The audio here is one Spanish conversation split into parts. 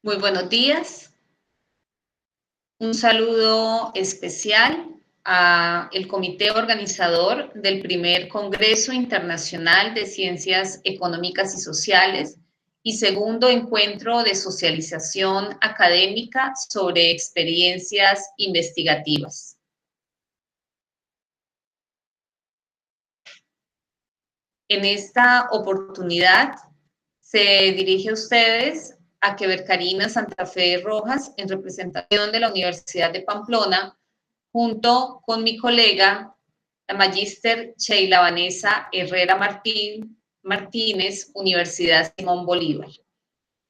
Muy buenos días. Un saludo especial al comité organizador del primer Congreso Internacional de Ciencias Económicas y Sociales y segundo encuentro de socialización académica sobre experiencias investigativas. En esta oportunidad se dirige a ustedes a Quever Karina Santa Fe Rojas en representación de la Universidad de Pamplona, junto con mi colega, la magíster Sheila Vanessa Herrera Martínez, Universidad Simón Bolívar,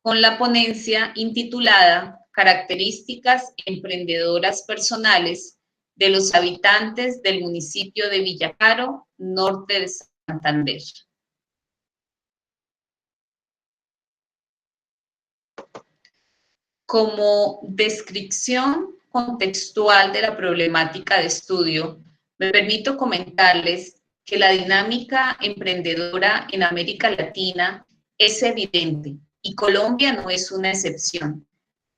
con la ponencia intitulada Características emprendedoras personales de los habitantes del municipio de Villacaro, norte de Santander. Como descripción contextual de la problemática de estudio, me permito comentarles que la dinámica emprendedora en América Latina es evidente y Colombia no es una excepción.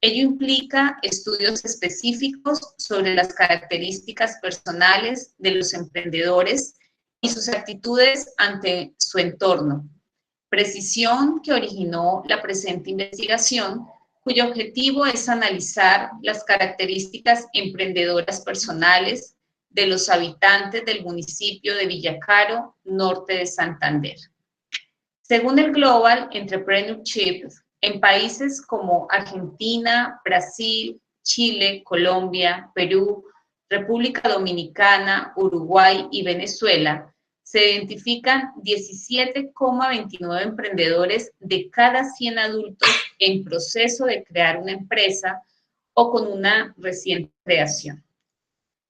Ello implica estudios específicos sobre las características personales de los emprendedores y sus actitudes ante su entorno, precisión que originó la presente investigación, cuyo objetivo es analizar las características emprendedoras personales de los habitantes del municipio de Villacaro, norte de Santander. Según el Global Entrepreneurship, en países como Argentina, Brasil, Chile, Colombia, Perú, República Dominicana, Uruguay y Venezuela, se identifican 17,29 emprendedores de cada 100 adultos en proceso de crear una empresa o con una reciente creación.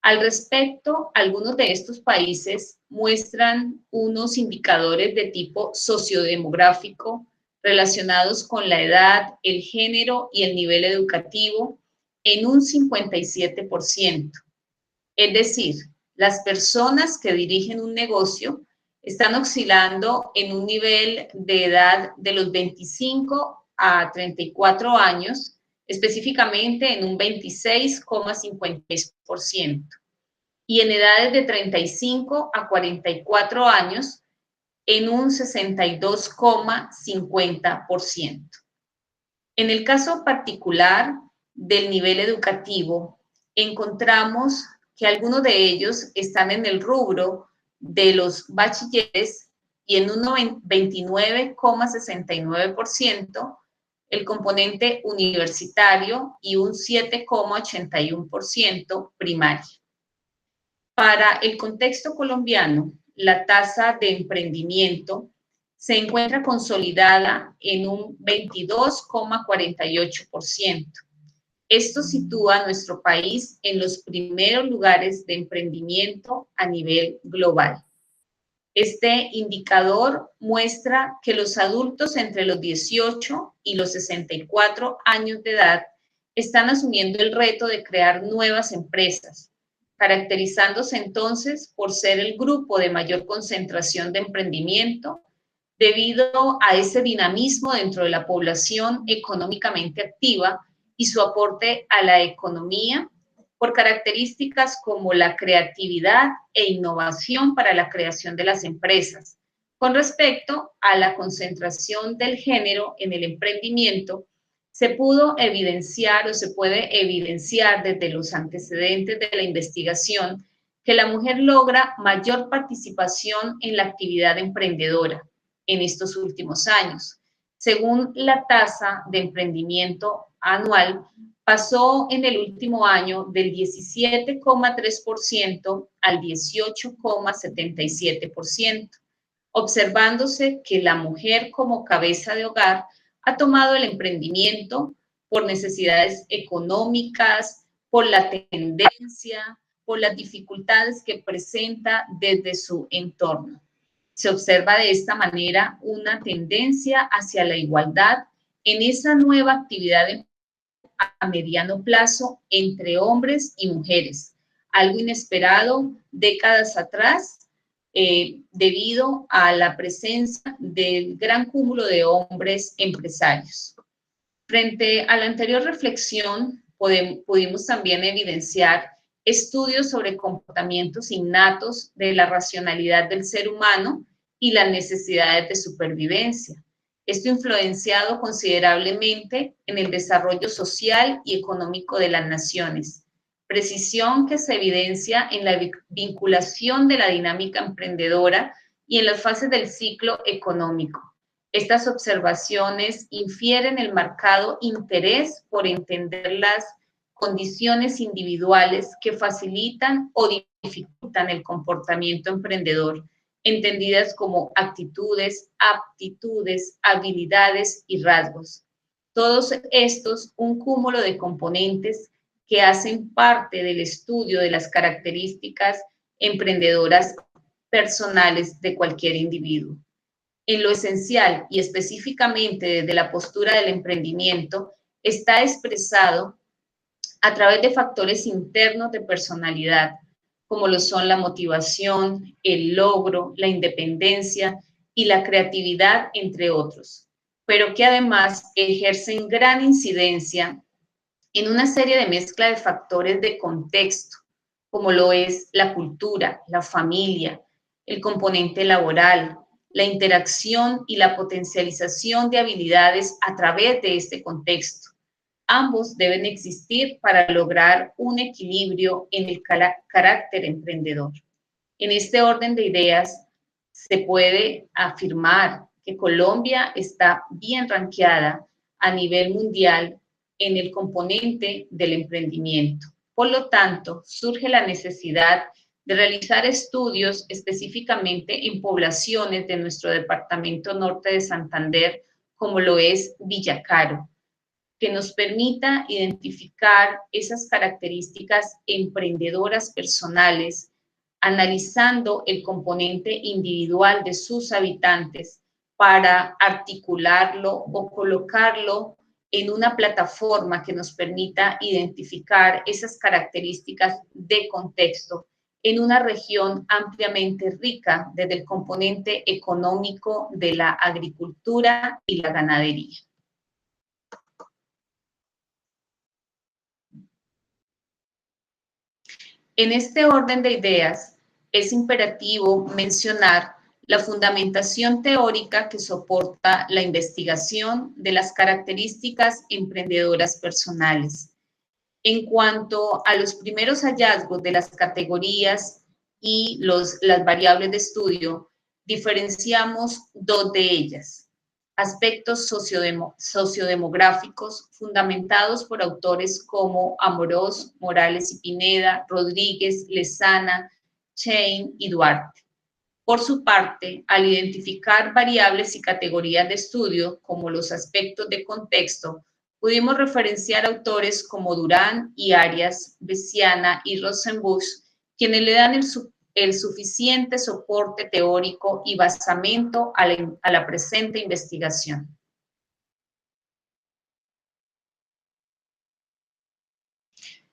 Al respecto, algunos de estos países muestran unos indicadores de tipo sociodemográfico relacionados con la edad, el género y el nivel educativo en un 57%. Es decir, las personas que dirigen un negocio están oscilando en un nivel de edad de los 25 a 34 años, específicamente en un 26,56%, y en edades de 35 a 44 años en un 62,50%. En el caso particular del nivel educativo, encontramos que algunos de ellos están en el rubro de los bachilleres y en un 29,69% el componente universitario y un 7,81% primario. Para el contexto colombiano, la tasa de emprendimiento se encuentra consolidada en un 22,48%. Esto sitúa a nuestro país en los primeros lugares de emprendimiento a nivel global. Este indicador muestra que los adultos entre los 18 y los 64 años de edad están asumiendo el reto de crear nuevas empresas, caracterizándose entonces por ser el grupo de mayor concentración de emprendimiento debido a ese dinamismo dentro de la población económicamente activa y su aporte a la economía por características como la creatividad e innovación para la creación de las empresas. Con respecto a la concentración del género en el emprendimiento, se pudo evidenciar o se puede evidenciar desde los antecedentes de la investigación que la mujer logra mayor participación en la actividad emprendedora en estos últimos años. Según la tasa de emprendimiento anual, pasó en el último año del 17,3% al 18,77%, observándose que la mujer como cabeza de hogar ha tomado el emprendimiento por necesidades económicas, por la tendencia, por las dificultades que presenta desde su entorno. Se observa de esta manera una tendencia hacia la igualdad en esa nueva actividad a mediano plazo entre hombres y mujeres, algo inesperado décadas atrás debido a la presencia del gran cúmulo de hombres empresarios. Frente a la anterior reflexión, pudimos también evidenciar estudios sobre comportamientos innatos de la racionalidad del ser humano y las necesidades de supervivencia. Esto ha influenciado considerablemente en el desarrollo social y económico de las naciones. Precisión que se evidencia en la vinculación de la dinámica emprendedora y en las fases del ciclo económico. Estas observaciones infieren el marcado interés por entender las condiciones individuales que facilitan o dificultan el comportamiento emprendedor, entendidas como actitudes, aptitudes, habilidades y rasgos. Todos estos, un cúmulo de componentes que hacen parte del estudio de las características emprendedoras personales de cualquier individuo. En lo esencial y específicamente desde la postura del emprendimiento, está expresado a través de factores internos de personalidad, como lo son la motivación, el logro, la independencia y la creatividad, entre otros, pero que además ejercen gran incidencia en una serie de mezcla de factores de contexto, como lo es la cultura, la familia, el componente laboral, la interacción y la potencialización de habilidades a través de este contexto. Ambos deben existir para lograr un equilibrio en el carácter emprendedor. En este orden de ideas, se puede afirmar que Colombia está bien ranqueada a nivel mundial en el componente del emprendimiento. Por lo tanto, surge la necesidad de realizar estudios específicamente en poblaciones de nuestro departamento norte de Santander, como lo es Villacaro, que nos permita identificar esas características emprendedoras personales, analizando el componente individual de sus habitantes para articularlo o colocarlo en una plataforma que nos permita identificar esas características de contexto en una región ampliamente rica desde el componente económico de la agricultura y la ganadería. En este orden de ideas, es imperativo mencionar la fundamentación teórica que soporta la investigación de las características emprendedoras personales. En cuanto a los primeros hallazgos de las categorías y las variables de estudio, diferenciamos dos de ellas. Aspectos sociodemográficos fundamentados por autores como Amorós, Morales y Pineda, Rodríguez, Lezana, Chain y Duarte. Por su parte, al identificar variables y categorías de estudio, como los aspectos de contexto, pudimos referenciar autores como Durán y Arias, Bessiana y Rosenbusch, quienes le dan el suficiente soporte teórico y basamento a la presente investigación.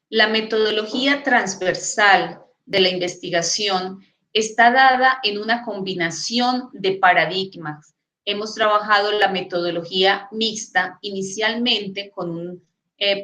La metodología transversal de la investigación está dada en una combinación de paradigmas. Hemos trabajado la metodología mixta inicialmente con un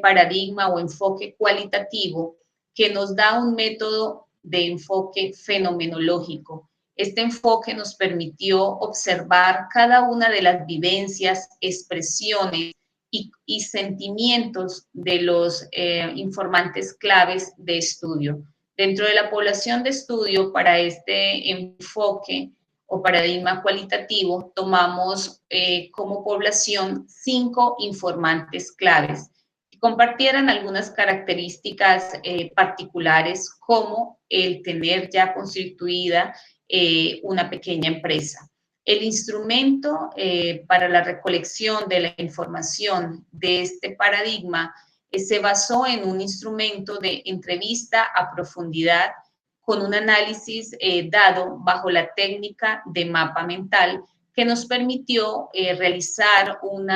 paradigma o enfoque cualitativo que nos da un método de enfoque fenomenológico. Este enfoque nos permitió observar cada una de las vivencias, expresiones y sentimientos de los informantes claves de estudio. Dentro de la población de estudio, para este enfoque o paradigma cualitativo, tomamos como población 5 informantes claves que compartieran algunas características particulares, como el tener ya constituida una pequeña empresa. El instrumento para la recolección de la información de este paradigma se basó en un instrumento de entrevista a profundidad con un análisis dado bajo la técnica de mapa mental, que nos permitió realizar un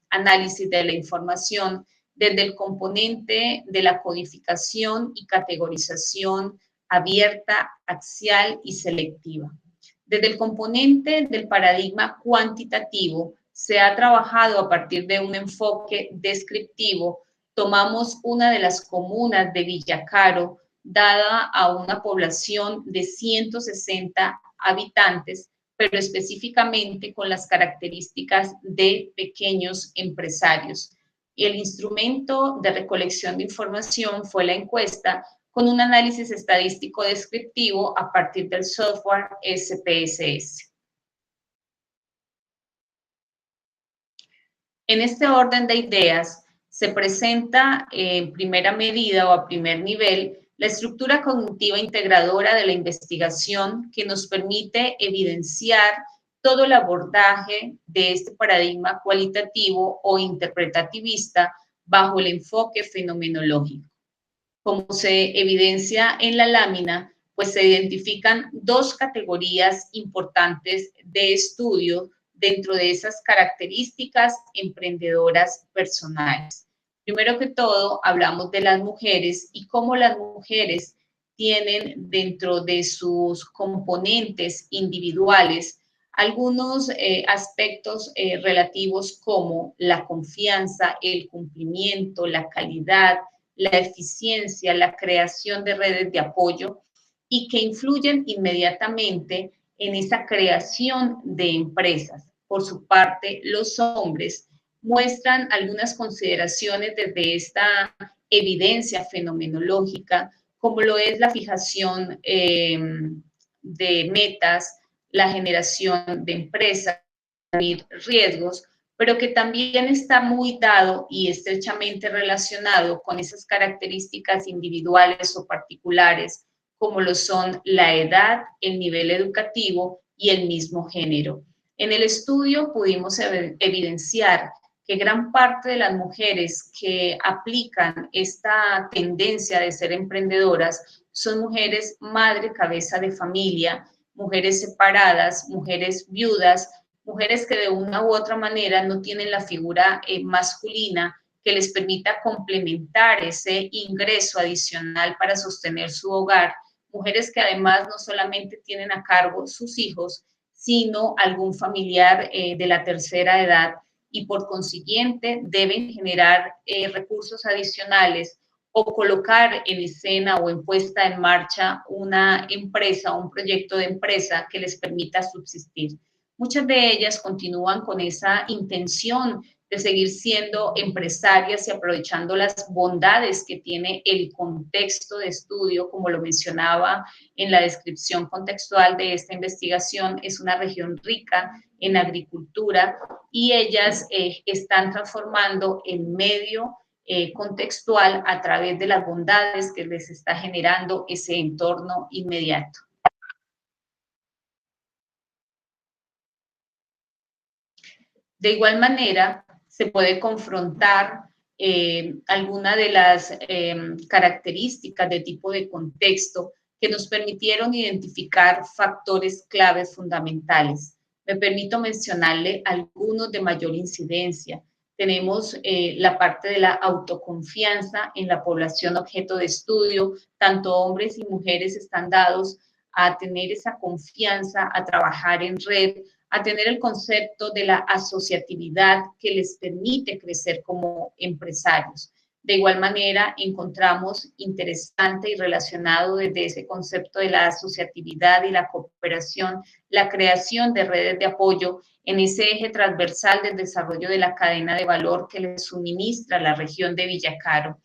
análisis de la información desde el componente de la codificación y categorización abierta, axial y selectiva. Desde el componente del paradigma cuantitativo, se ha trabajado a partir de un enfoque descriptivo. Tomamos una de las comunas de Villacaro, dada a una población de 160 habitantes, pero específicamente con las características de pequeños empresarios. El instrumento de recolección de información fue la encuesta con un análisis estadístico descriptivo a partir del software SPSS. En este orden de ideas, se presenta en primera medida o a primer nivel la estructura cognitiva integradora de la investigación que nos permite evidenciar todo el abordaje de este paradigma cualitativo o interpretativista bajo el enfoque fenomenológico. Como se evidencia en la lámina, pues se identifican dos categorías importantes de estudio dentro de esas características emprendedoras personales. Primero que todo, hablamos de las mujeres y cómo las mujeres tienen dentro de sus componentes individuales algunos aspectos relativos como la confianza, el cumplimiento, la calidad, la eficiencia, la creación de redes de apoyo y que influyen inmediatamente en esa creación de empresas. Por su parte, los hombres muestran algunas consideraciones desde esta evidencia fenomenológica, como lo es la fijación de metas, la generación de empresas, riesgos, pero que también está muy dado y estrechamente relacionado con esas características individuales o particulares, como lo son la edad, el nivel educativo y el mismo género. En el estudio pudimos evidenciar que gran parte de las mujeres que aplican esta tendencia de ser emprendedoras son mujeres madre, cabeza de familia, mujeres separadas, mujeres viudas, mujeres que de una u otra manera no tienen la figura masculina que les permita complementar ese ingreso adicional para sostener su hogar, mujeres que además no solamente tienen a cargo sus hijos, sino algún familiar de la tercera edad y por consiguiente deben generar recursos adicionales o colocar en escena o en puesta en marcha una empresa, un proyecto de empresa que les permita subsistir. Muchas de ellas continúan con esa intención de seguir siendo empresarias y aprovechando las bondades que tiene el contexto de estudio, como lo mencionaba en la descripción contextual de esta investigación, es una región rica en agricultura y ellas están transformando el medio contextual a través de las bondades que les está generando ese entorno inmediato. De igual manera, se puede confrontar alguna de las características de tipo de contexto que nos permitieron identificar factores claves fundamentales. Me permito mencionarle algunos de mayor incidencia. Tenemos la parte de la autoconfianza en la población objeto de estudio. Tanto hombres y mujeres están dados a tener esa confianza, a trabajar en red, a tener el concepto de la asociatividad que les permite crecer como empresarios. De igual manera, encontramos interesante y relacionado desde ese concepto de la asociatividad y la cooperación, la creación de redes de apoyo en ese eje transversal del desarrollo de la cadena de valor que les suministra la región de Villacaro.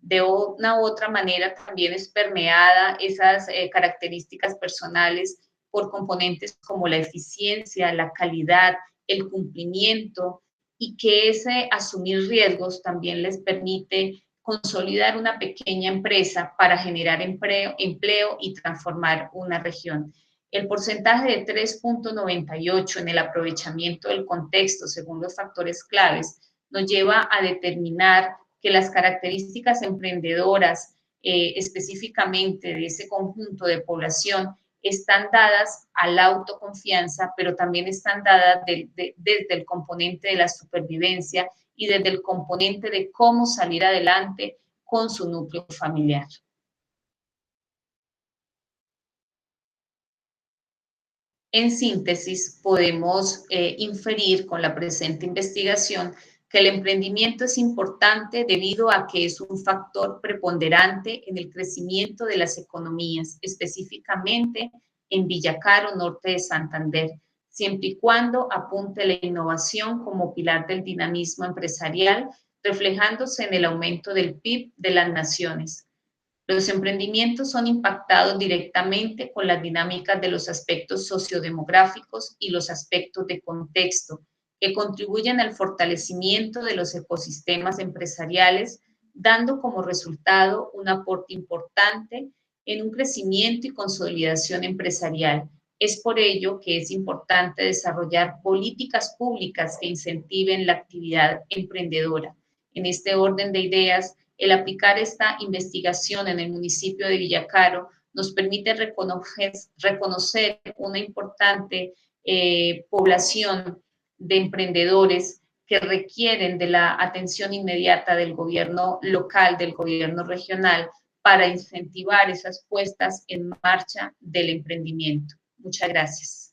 De una u otra manera también es permeada esas características personales por componentes como la eficiencia, la calidad, el cumplimiento y que ese asumir riesgos también les permite consolidar una pequeña empresa para generar empleo y transformar una región. El porcentaje de 3.98 en el aprovechamiento del contexto según los factores claves nos lleva a determinar que las características emprendedoras específicamente de ese conjunto de población están dadas a la autoconfianza, pero también están dadas desde el componente de la supervivencia y desde el componente de cómo salir adelante con su núcleo familiar. En síntesis, podemos inferir con la presente investigación que el emprendimiento es importante debido a que es un factor preponderante en el crecimiento de las economías, específicamente en Villacaro, norte de Santander, siempre y cuando apunte la innovación como pilar del dinamismo empresarial, reflejándose en el aumento del PIB de las naciones. Los emprendimientos son impactados directamente con las dinámicas de los aspectos sociodemográficos y los aspectos de contexto, que contribuyen al fortalecimiento de los ecosistemas empresariales, dando como resultado un aporte importante en un crecimiento y consolidación empresarial. Es por ello que es importante desarrollar políticas públicas que incentiven la actividad emprendedora. En este orden de ideas, el aplicar esta investigación en el municipio de Villacaro nos permite reconocer una importante población de emprendedores que requieren de la atención inmediata del gobierno local, del gobierno regional, para incentivar esas puestas en marcha del emprendimiento. Muchas gracias.